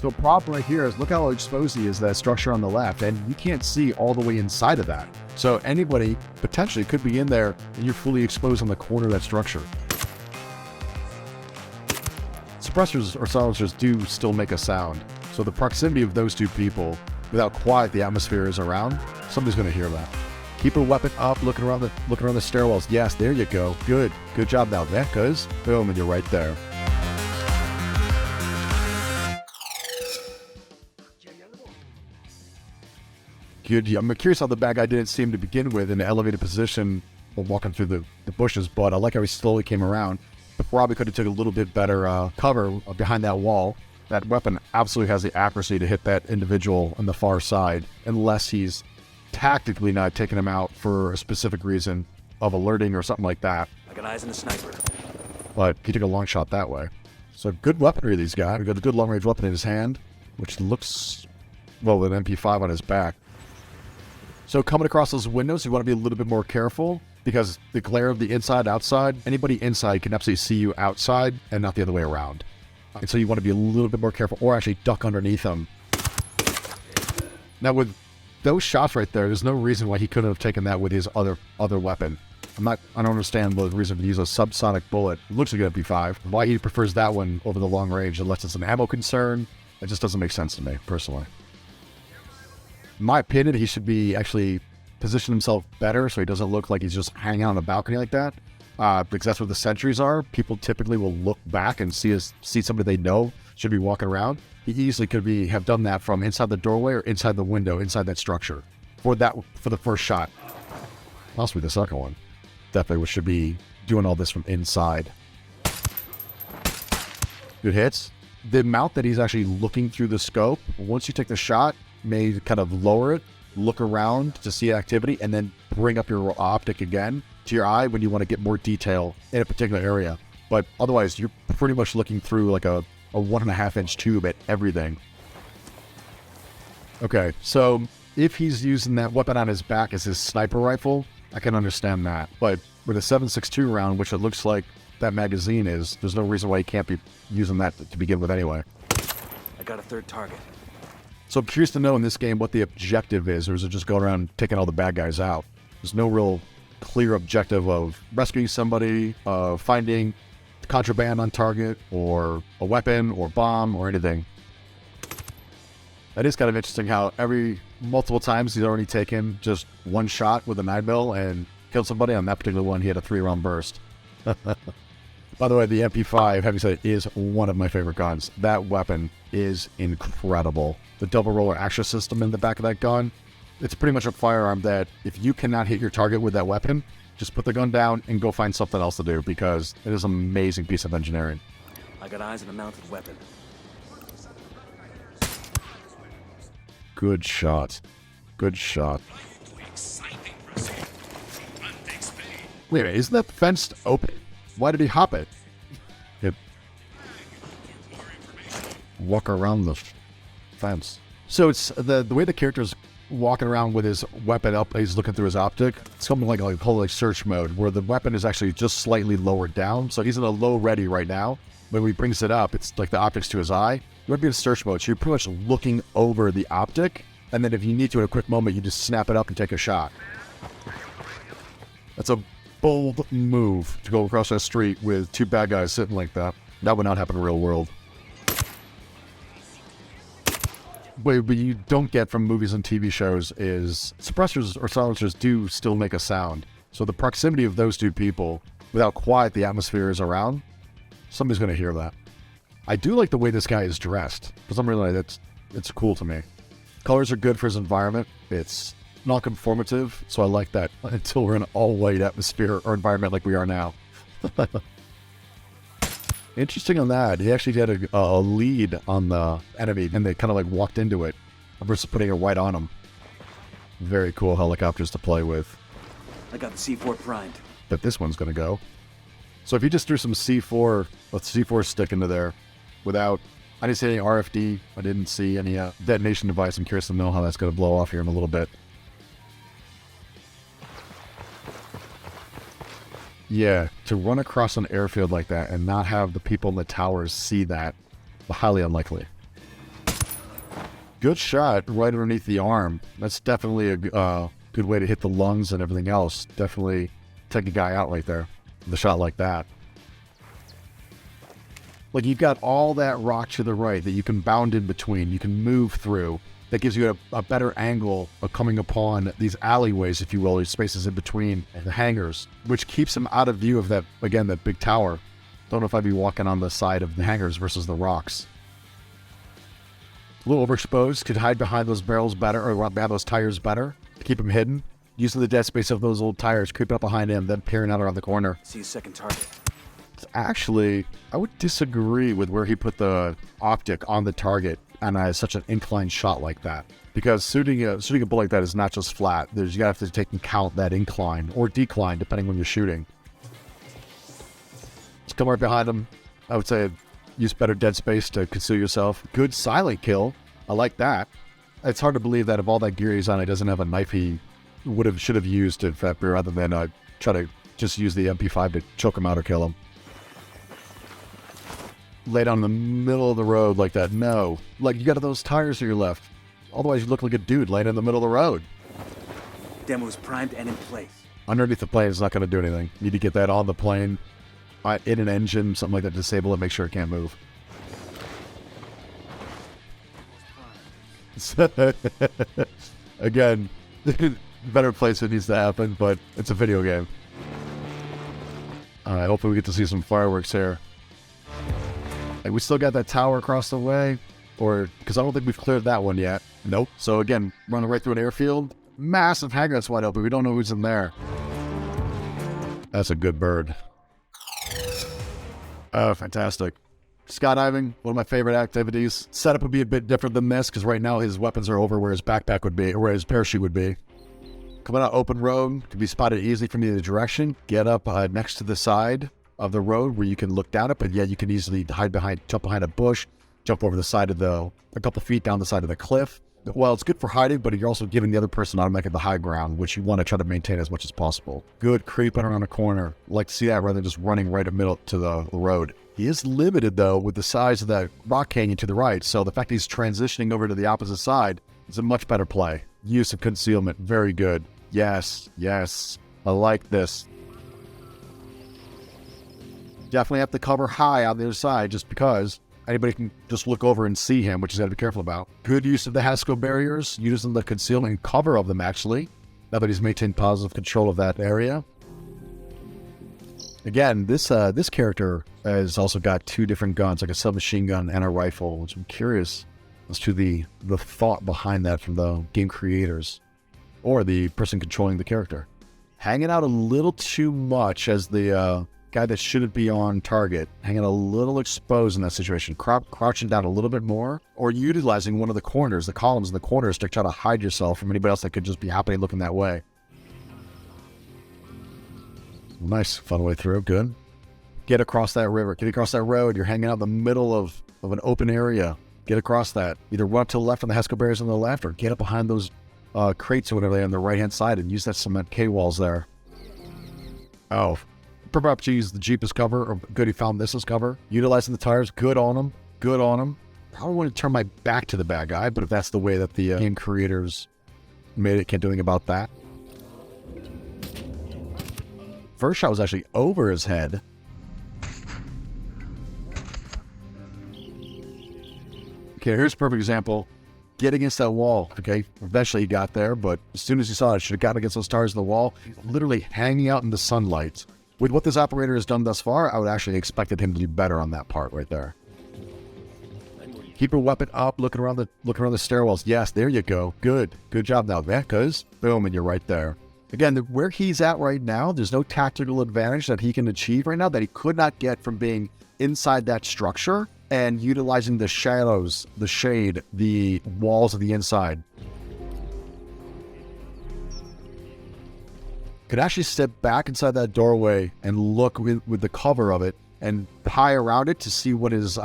So the problem right here is look how exposed he is to that structure on the left, and you can't see all the way inside of that. So anybody potentially could be in there and you're fully exposed on the corner of that structure. Suppressors or silencers do still make a sound. So the proximity of those two people, without quiet the atmosphere is around, somebody's going to hear that. Keep a weapon up, looking around the stairwells. Yes, there you go. Good job now, that cuz. Boom, and you're right there. Good. I'm curious how the bad guy didn't see him to begin with in an elevated position while walking through the bushes, but I like how he slowly came around. But probably could have took a little bit better cover behind that wall. That weapon absolutely has the accuracy to hit that individual on the far side, unless he's tactically not taking him out for a specific reason of alerting or something like that. I got eyes on the sniper. But he took a long shot that way. So good weaponry, these guys. We've got a good long-range weapon in his hand, which looks, well, with an MP5 on his back. So coming across those windows, you want to be a little bit more careful because the glare of the inside-outside, anybody inside can absolutely see you outside and not the other way around. And so you want to be a little bit more careful or actually duck underneath them. Now with those shots right there, there's no reason why he couldn't have taken that with his other weapon. I don't understand the reason to use a subsonic bullet. It looks like an MP5. Why he prefers that one over the long range unless it's an ammo concern. It just doesn't make sense to me, personally. In my opinion, he should be actually position himself better so he doesn't look like he's just hanging out on a balcony like that. Because that's where the sentries are. People typically will look back and see somebody they know should be walking around. He easily could have done that from inside the doorway or inside the window, inside that structure for the first shot. Possibly the second one. Definitely should be doing all this from inside. Good hits. The amount that he's actually looking through the scope, once you take the shot, may kind of lower it, look around to see activity, and then bring up your optic again to your eye when you want to get more detail in a particular area. But otherwise, you're pretty much looking through like a 1.5-inch tube at everything. Okay, so if he's using that weapon on his back as his sniper rifle, I can understand that. But with a 7.62 round, which it looks like that magazine is, there's no reason why he can't be using that to begin with anyway. I got a third target. So I'm curious to know in this game what the objective is, or is it just going around taking all the bad guys out? There's no real clear objective of rescuing somebody, finding contraband on target, or a weapon, or bomb, or anything. That is kind of interesting how multiple times he's already taken just one shot with a 9mm and killed somebody. On that particular one, he had a 3-round burst. By the way, the MP5, having said it, is one of my favorite guns. That weapon is incredible. The double roller action system in the back of that gun, it's pretty much a firearm that if you cannot hit your target with that weapon, just put the gun down and go find something else to do because it is an amazing piece of engineering. I got eyes on a mounted weapon. Good shot. Good shot. Wait a minute, isn't that fenced open? Why did he hop it? Walk around the fence. So it's the way the character's walking around with his weapon up, he's looking through his optic. It's something like a whole search mode where the weapon is actually just slightly lowered down. So he's in a low ready right now. When he brings it up, it's like the optic's to his eye. You want to be in search mode, so you're pretty much looking over the optic. And then if you need to in a quick moment, you just snap it up and take a shot. That's a bold move to go across that street with two bad guys sitting like that. That would not happen in the real world. What you don't get from movies and TV shows is suppressors or silencers do still make a sound. So the proximity of those two people, without quiet the atmosphere is around, somebody's going to hear that. I do like the way this guy is dressed. For some reason, it's cool to me. Colors are good for his environment. It's not conformative, so I like that until we're in an all-white atmosphere or environment like we are now. Interesting on that. He actually had a lead on the enemy, and they kind of like walked into it versus putting it right on him. Very cool helicopters to play with. I got the C4 primed. But this one's going to go. So if you just threw some C4, let's C4 stick into there without... I didn't see any RFD. I didn't see any detonation device. I'm curious to know how that's going to blow off here in a little bit. Yeah, to run across an airfield like that and not have the people in the towers see that, highly unlikely. Good shot right underneath the arm. That's definitely a good way to hit the lungs and everything else. Definitely take a guy out right there. The shot like that. Like, you've got all that rock to the right that you can bound in between. You can move through. That gives you a better angle of coming upon these alleyways, if you will, these spaces in between the hangars, which keeps them out of view of that, again, that big tower. Don't know if I'd be walking on the side of the hangars versus the rocks. A little overexposed, could hide behind those barrels better, or behind those tires better, to keep them hidden. Using the dead space of those old tires, creeping up behind him, then peering out around the corner. See a second target. Actually, I would disagree with where he put the optic on the target and has such an inclined shot like that. Because shooting a bullet like that is not just flat. You gotta have to take and count that incline or decline depending when you're shooting. Just come right behind him. I would say use better dead space to conceal yourself. Good silent kill. I like that. It's hard to believe that of all that gear he's on, he doesn't have a knife he should have used in fact, rather than try to just use the MP5 to choke him out or kill him. Lay down in the middle of the road like that. No. Like, you got those tires to your left. Otherwise, you look like a dude laying in the middle of the road. Demo's primed and in place. Underneath the plane is not going to do anything. You need to get that on the plane, in an engine, something like that, disable it, make sure it can't move. Again, better place it needs to happen, but it's a video game. Hopefully we get to see some fireworks here. Like, we still got that tower across the way, or because I don't think we've cleared that one yet. Nope. So again, running right through an airfield, massive hangar that's wide open. We don't know who's in there. That's a good bird. Oh, fantastic. Skydiving, one of my favorite activities. Setup would be a bit different than this, because right now his weapons are over where his backpack would be, or where his parachute would be. Coming out open road, can be spotted easily from either direction. Get up next to the side of the road where you can look down it, but yeah, you can easily jump behind a bush, jump over the side of a couple feet down the side of the cliff. Well, it's good for hiding, but you're also giving the other person automatically the high ground, which you want to try to maintain as much as possible. Good creeping around a corner. Like to see that rather than just running right in the middle to the road. He is limited, though, with the size of that rock canyon to the right, so the fact that he's transitioning over to the opposite side is a much better play. Use of concealment, very good. Yes, yes, I like this. Definitely have to cover high on the other side just because anybody can just look over and see him, which you got to be careful about. Good use of the Haskell barriers, using the concealment and cover of them, actually, now that he's maintained positive control of that area. Again, this character has also got two different guns, like a submachine gun and a rifle, which I'm curious as to the thought behind that from the game creators or the person controlling the character. Hanging out a little too much as the guy that shouldn't be on target, hanging a little exposed in that situation, crouching down a little bit more, or utilizing one of the corners, the columns in the corners, to try to hide yourself from anybody else that could just be happening looking that way. Nice, fun way through, good. Get across that river, get across that road, you're hanging out in the middle of an open area. Get across that. Either run to the left on the Haskell barriers on the left, or get up behind those crates or whatever they are on the right-hand side and use that cement K-walls there. Oh, perhaps you use the Jeep as cover, or good, he found this as cover. Utilizing the tires, good on him, good on him. Probably want to turn my back to the bad guy, but if that's the way that the game creators made it, can't do anything about that. First shot was actually over his head. Okay, here's a perfect example. Get against that wall, okay? Eventually he got there, but as soon as he saw it, should have gotten against those tires of the wall. He's literally hanging out in the sunlight. With what this operator has done thus far, I would actually expected him to do better on that part right there. Keep your weapon up, looking around the stairwells. Yes, there you go. Good. Good job now, because boom, and you're right there. Again, where he's at right now, there's no tactical advantage that he can achieve right now that he could not get from being inside that structure and utilizing the shadows, the shade, the walls of the inside. Could actually step back inside that doorway and look with the cover of it and pie around it to see what his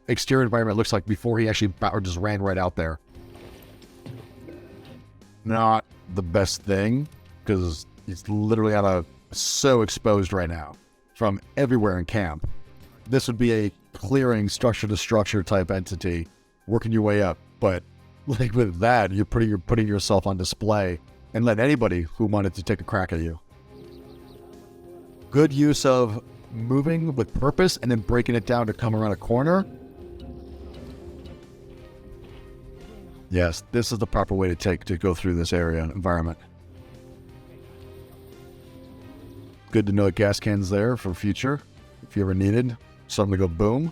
exterior environment looks like before he actually or just ran right out there. Not the best thing, because he's literally so exposed right now from everywhere in camp. This would be a clearing structure to structure type entity, working your way up, but Like with that, you're putting yourself on display and let anybody who wanted to take a crack at you. Good use of moving with purpose and then breaking it down to come around a corner. Yes, this is the proper way to go through this area environment. Good to know gas cans there for future, if you ever needed. Suddenly go boom.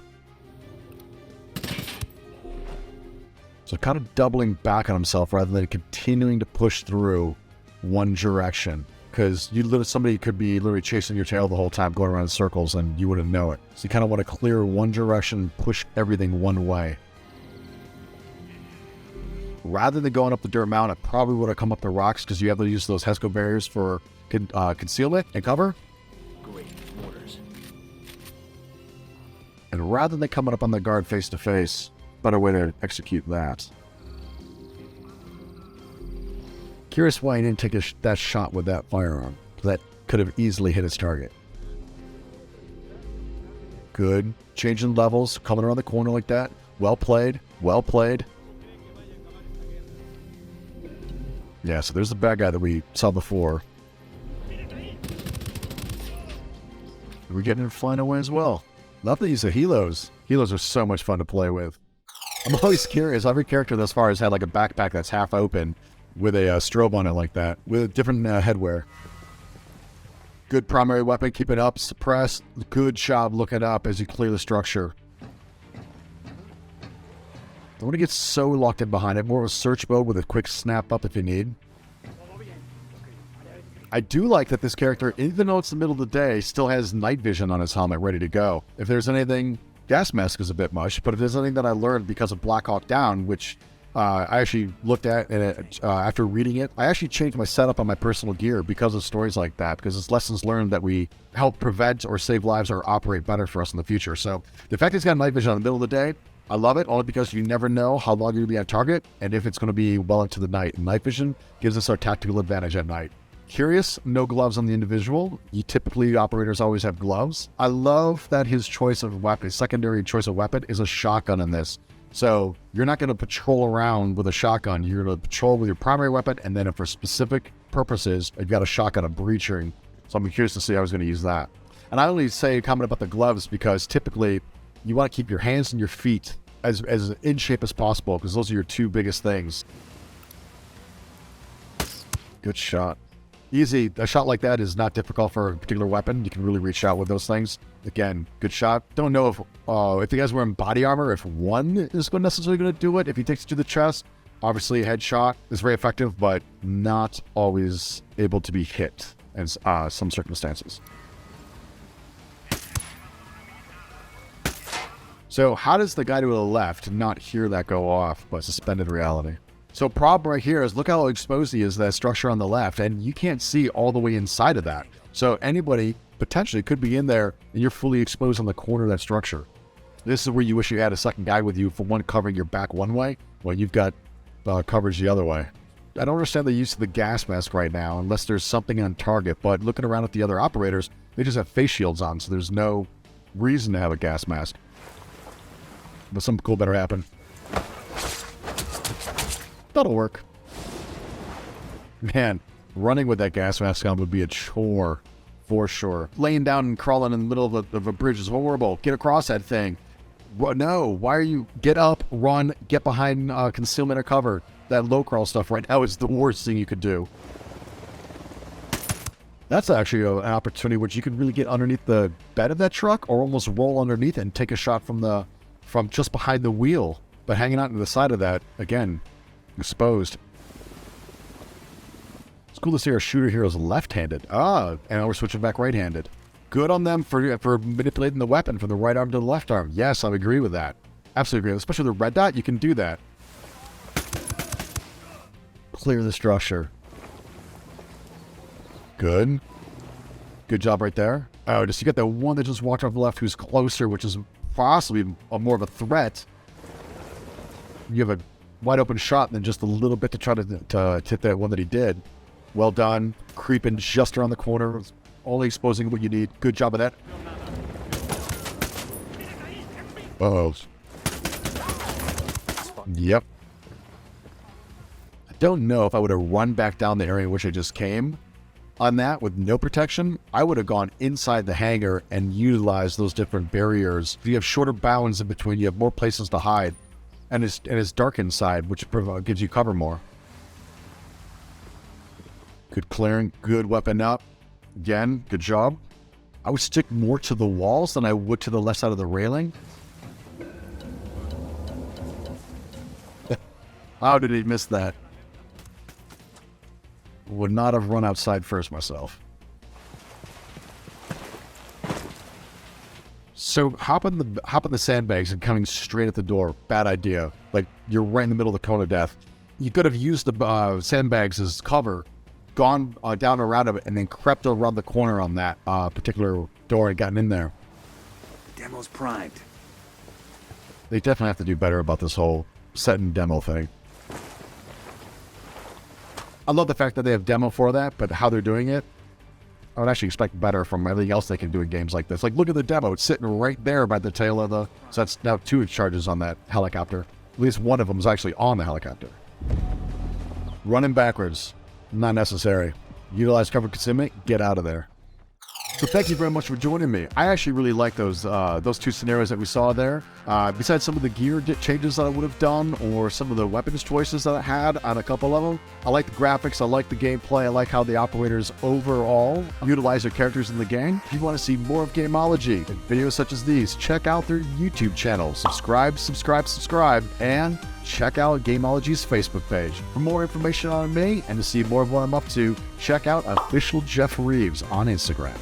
So kind of doubling back on himself rather than continuing to push through one direction. Because somebody could be literally chasing your tail the whole time, going around in circles, and you wouldn't know it. So you kind of want to clear one direction, push everything one way. Rather than going up the dirt mountain, I probably would have come up the rocks because you have to use those HESCO barriers for concealment and cover. Great orders. And rather than coming up on the guard face to face, better way to execute that. Curious why he didn't take that shot with that firearm. That could have easily hit his target. Good. Changing levels, coming around the corner like that. Well played. Well played. Yeah, so there's the bad guy that we saw before. We're getting him flying away as well. Love the use of Hilos. Hilos are so much fun to play with. I'm always curious. Every character thus far has had like a backpack that's half open with a strobe on it like that, with different headwear. Good primary weapon, keep it up, suppress. Good job looking up as you clear the structure. Don't want to get so locked in behind it. More of a search mode with a quick snap up if you need. I do like that this character, even though it's the middle of the day, still has night vision on his helmet ready to go. If there's anything, gas mask is a bit much, but if there's anything that I learned because of Black Hawk Down, which I actually looked at, and after reading it, I actually changed my setup on my personal gear because of stories like that, because it's lessons learned that we help prevent or save lives or operate better for us in the future. So the fact it's got night vision in the middle of the day, I love it, only because you never know how long you'll be on target and if it's going to be well into the night. Night vision gives us our tactical advantage at night. Curious, no gloves on the individual. Typically, operators always have gloves. I love that his choice of weapon, his secondary choice of weapon, is a shotgun in this. So you're not going to patrol around with a shotgun. You're going to patrol with your primary weapon, and then for specific purposes, you've got a shotgun, a breaching. So I'm curious to see how he's going to use that. And I only say comment about the gloves because typically you want to keep your hands and your feet as in shape as possible because those are your two biggest things. Good shot. Easy. A shot like that is not difficult for a particular weapon. You can really reach out with those things. Again, good shot. Don't know if you guys were in body armor, if one is necessarily going to do it. If he takes it to the chest, obviously a headshot is very effective, but not always able to be hit in some circumstances. So how does the guy to the left not hear that go off, but suspended reality? So problem right here is look how exposed he is to that structure on the left, and you can't see all the way inside of that. So anybody potentially could be in there, and you're fully exposed on the corner of that structure. This is where you wish you had a second guy with you for one covering your back one way, while you've got coverage the other way. I don't understand the use of the gas mask right now, unless there's something on target, but looking around at the other operators, they just have face shields on, so there's no reason to have a gas mask. But something cool better happen. That'll work. Man, running with that gas mask on would be a chore, for sure. Laying down and crawling in the middle of a bridge is horrible. Get across that thing. No, why are you... Get up, run, get behind concealment or cover. That low crawl stuff right now is the worst thing you could do. That's actually an opportunity which you could really get underneath the bed of that truck or almost roll underneath it and take a shot from just behind the wheel. But hanging out to the side of that, again... exposed. It's cool to see our shooter here is left-handed. And now we're switching back right-handed. Good on them for manipulating the weapon from the right arm to the left arm. Yes, I agree with that. Absolutely agree. Especially the red dot, you can do that. Clear the structure. Good. Good job right there. Oh, just you got the one that just walked off the left who's closer, which is possibly more of a threat. You have a wide open shot than just a little bit to try to hit that one that he did. Well done. Creeping just around the corner. Only exposing what you need. Good job of that. Uh-oh. Yep. don't know if I would have run back down the area in which I just came. On that, with no protection, I would have gone inside the hangar and utilized those different barriers. If you have shorter bounds in between, you have more places to hide. And it's dark inside, which gives you cover more. Good clearing, good weapon up. Again, good job. I would stick more to the walls than I would to the left side of the railing. How did he miss that? Would not have run outside first myself. So hop in the sandbags and coming straight at the door. Bad idea. Like, you're right in the middle of the cone of death. You could have used the sandbags as cover, gone down around it, and then crept around the corner on that particular door and gotten in there. The demo's primed. They definitely have to do better about this whole set and demo thing. I love the fact that they have demo for that, but how they're doing it, I would actually expect better from everything else they can do in games like this. Like, look at the demo. It's sitting right there by the tail of the... So that's now 2 charges on that helicopter. At least one of them is actually on the helicopter. Running backwards. Not necessary. Utilize cover concealment. Get out of there. So thank you very much for joining me. I actually really like those 2 scenarios that we saw there. Besides some of the gear changes that I would have done, or some of the weapons choices that I had on a couple of them, I like the graphics, I like the gameplay, I like how the operators overall utilize their characters in the game. If you want to see more of Gamology and videos such as these, check out their YouTube channel. Subscribe, and check out Gamology's Facebook page. For more information on me and to see more of what I'm up to, check out Official Geoff Reeves on Instagram.